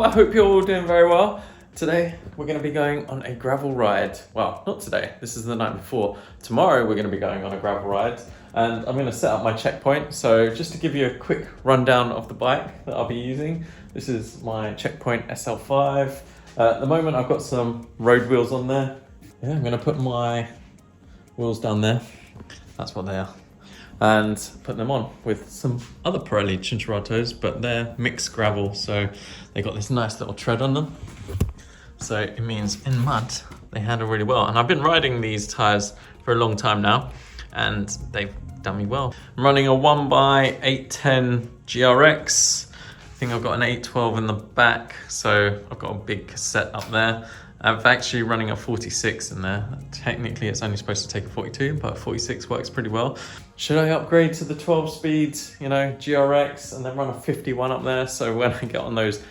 Hello, I hope you're all doing very well. Today we're going to be going on a gravel ride. Well, not today, this is the night before. Tomorrow we're going to be going on a gravel ride and I'm going to set up my checkpoint. So just to give you a quick rundown of the bike that I'll be using. This is my Checkpoint SL5. At the moment I've got some road wheels on there. Yeah, I'm going to put my wheels down there. That's what they are. And put them on with some other Pirelli Cinceratos, but they're mixed gravel, so they got this nice little tread on them. So it means in mud, they handle really well. And I've been riding these tires for a long time now, and they've done me well. I'm running a 1x810 GRX. I think I've got an 812 in the back, so I've got a big cassette up there. I'm actually running a 46 in there. Technically, it's only supposed to take a 42, but 46 works pretty well. Should I upgrade to the 12 speed, GRX, and then run a 51 up there? So when I get on those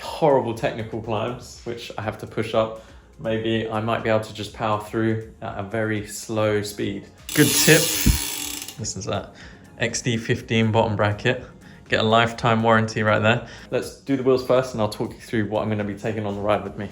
horrible technical climbs, which I have to push up, maybe I might be able to just power through at a very slow speed. Good tip, this is that XD15 bottom bracket. Get a lifetime warranty right there. Let's do the wheels first, and I'll talk you through what I'm gonna be taking on the ride with me.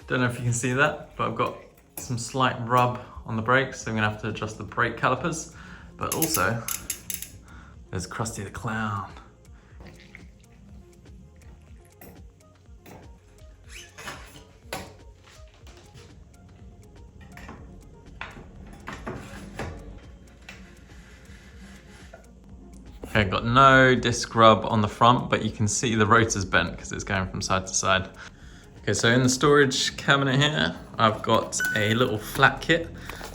Don't know if you can see that, but I've got some slight rub on the brakes, so I'm gonna have to adjust the brake calipers. But also, there's Krusty the Clown. Okay, got no disc rub on the front, but you can see the rotor's bent because it's going from side to side. Okay, so in the storage cabinet here, I've got a little flat kit.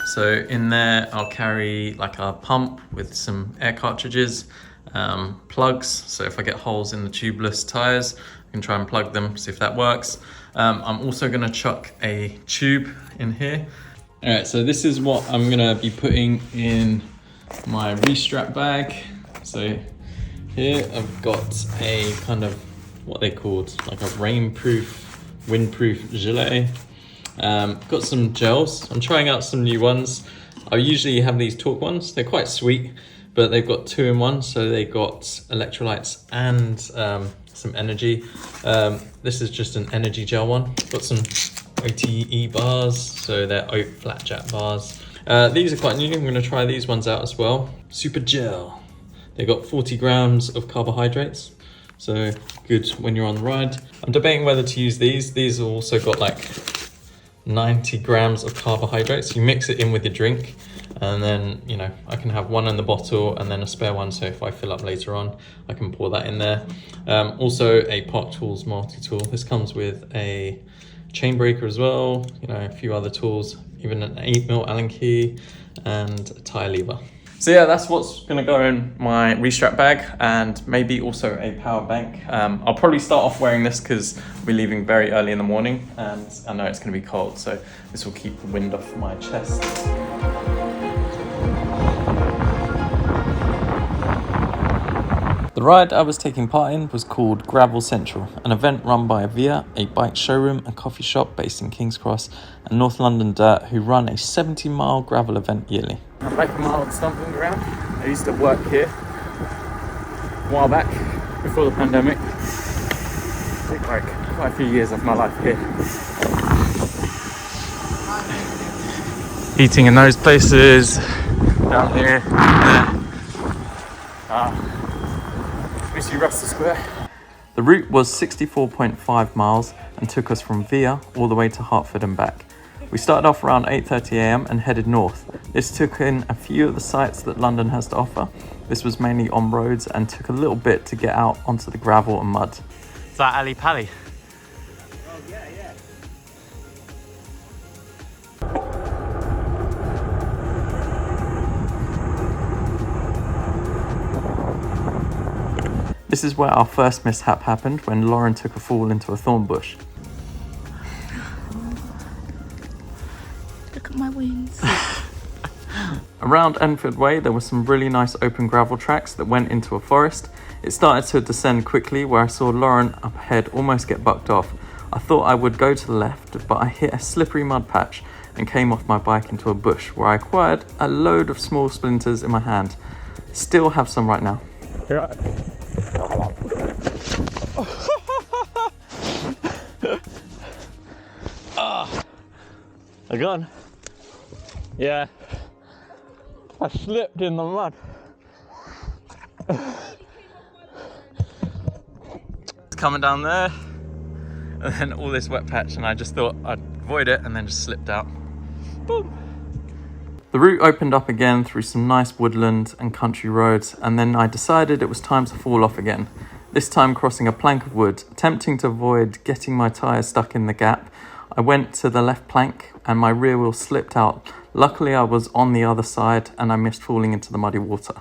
So in there, I'll carry like a pump with some air cartridges, plugs. So if I get holes in the tubeless tires, I can try and plug them, see if that works. I'm also gonna chuck a tube in here. All right, so this is what I'm gonna be putting in my restrap bag. So here I've got a kind of what they called like a rainproof, windproof gilet. Got some gels. I'm trying out some new ones. I usually have these Talk ones. They're quite sweet, but they've got 2-in-1, so they got electrolytes and some energy. This is just an energy gel one. Got some OTE bars, so they're oat flat jack bars. These are quite new. I'm gonna try these ones out as well. Super gel. They got 40 grams of carbohydrates. So good when you're on the ride. I'm debating whether to use these. These have also got like 90 grams of carbohydrates. You mix it in with your drink, and then, I can have one in the bottle and then a spare one. So if I fill up later on, I can pour that in there. Also a Park Tools multi-tool. This comes with a chain breaker as well, a few other tools, even an 8mm Allen key and a tire lever. So yeah, that's what's gonna go in my restrap bag, and maybe also a power bank. I'll probably start off wearing this because we're leaving very early in the morning and I know it's gonna be cold, so this will keep the wind off my chest. The ride I was taking part in was called Gravel Central, an event run by Via, a bike showroom and coffee shop based in Kingscross, and North London Dirt, who run a 70-mile gravel event yearly. I'm back in my old stomping ground. I used to work here a while back, before the pandemic. I took like quite a few years of my life here. Eating in those places, down here, miss you, Russell Square. The route was 64.5 miles and took us from Via all the way to Hertford and back. We started off around 8:30 a.m. and headed north. This took in a few of the sites that London has to offer. This was mainly on roads and took a little bit to get out onto the gravel and mud. Is that Ali Pally? Oh, yeah. This is where our first mishap happened, when Lauren took a fall into a thorn bush. Look at my wings. Around Hertford Way, there were some really nice open gravel tracks that went into a forest. It started to descend quickly, where I saw Lauren up ahead almost get bucked off. I thought I would go to the left, but I hit a slippery mud patch and came off my bike into a bush where I acquired a load of small splinters in my hand. Still have some right now. Yeah. I gone. Yeah. I slipped in the mud. It's coming down there, and then all this wet patch, and I just thought I'd avoid it and then just slipped out. Boom. The route opened up again through some nice woodland and country roads, and then I decided it was time to fall off again. This time crossing a plank of wood, attempting to avoid getting my tyres stuck in the gap. I went to the left plank and my rear wheel slipped out. Luckily I was on the other side and I missed falling into the muddy water.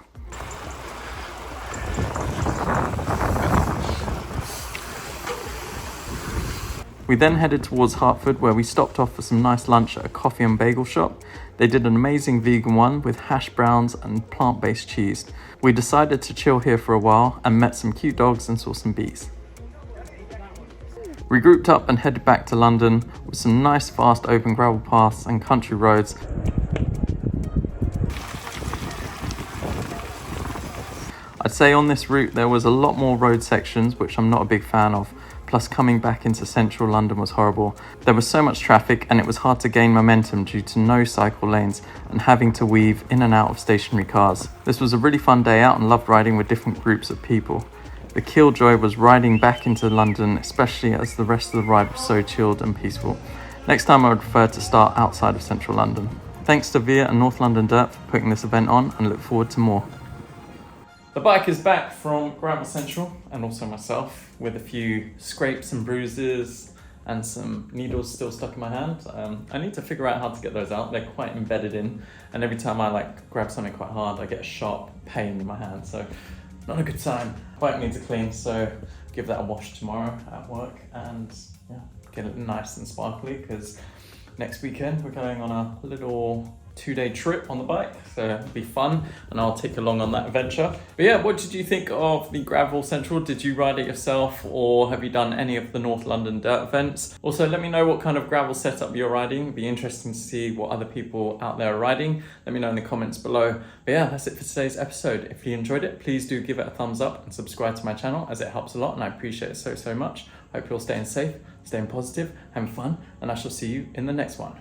We then headed towards Hertford, where we stopped off for some nice lunch at a coffee and bagel shop. They did an amazing vegan one with hash browns and plant-based cheese. We decided to chill here for a while and met some cute dogs and saw some bees. We grouped up and headed back to London with some nice fast open gravel paths and country roads. I'd say on this route there was a lot more road sections, which I'm not a big fan of. Plus coming back into central London was horrible. There was so much traffic and it was hard to gain momentum due to no cycle lanes and having to weave in and out of stationary cars. This was a really fun day out and loved riding with different groups of people. The killjoy was riding back into London, especially as the rest of the ride was so chilled and peaceful. Next time I would prefer to start outside of central London. Thanks to Via and North London Dirt for putting this event on, and look forward to more. The bike is back from Gravel Central, and also myself, with a few scrapes and bruises and some needles still stuck in my hand. I need to figure out how to get those out. They're quite embedded in, and every time I grab something quite hard, I get a sharp pain in my hand, so not a good sign. Bike needs a clean, so give that a wash tomorrow at work and yeah, get it nice and sparkly, because next weekend we're going on a little 2-day trip on the bike, so it'll be fun and I'll take along on that adventure. But yeah, what did you think of the Gravel Central? Did you ride it yourself, or have you done any of the North London Dirt events? Also, let me know what kind of gravel setup you're riding. It'd be interesting to see what other people out there are riding. Let me know in the comments below. But yeah, that's it for today's episode. If you enjoyed it, please do give it a thumbs up and subscribe to my channel, as it helps a lot and I appreciate it so much. Hope you're staying safe, staying positive, having fun, and I shall see you in the next one.